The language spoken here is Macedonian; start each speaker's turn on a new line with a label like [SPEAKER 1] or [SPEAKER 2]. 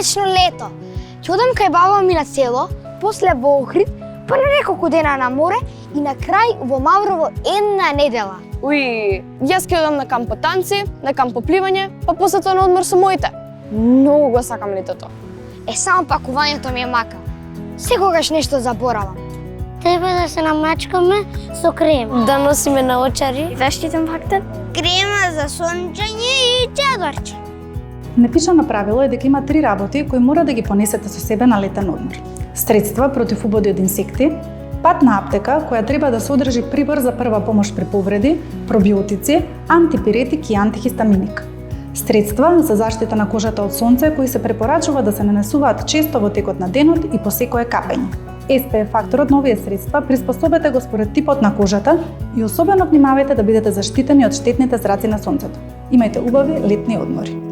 [SPEAKER 1] вечно лето. Ќе одам кај баба ми на село, после во Охрид, па на неколку дена на море и на крај во Маврово една недела.
[SPEAKER 2] Уи, јас ќе одам на камп по танци, на камп по пливање, па после тоа на одмор со моите. Многу го сакам летото.
[SPEAKER 1] Само пакувањето ми е мака. Секогаш нешто заборавам.
[SPEAKER 3] Треба да се намачкаме со крем.
[SPEAKER 4] Да носиме наочари.
[SPEAKER 1] Заштитен фактор? Крема за сончење и чадорче.
[SPEAKER 5] Непишано правило е дека има 3 работи кои мора да ги понесете со себе на летен одмор. Средства против убоди од инсекти, патна аптека која треба да содржи прибор за прва помош при повреди, пробиотици, антипиретик и антихистаминик. Средства за заштита на кожата од сонце кои се препорачува да се нанесуваат често во текот на денот и по секое капење. SPF факторот на овие средства приспособете го според типот на кожата и особено внимавајте да бидете заштитени од штетните зраци на сонцето. Имајте убави летни одмори.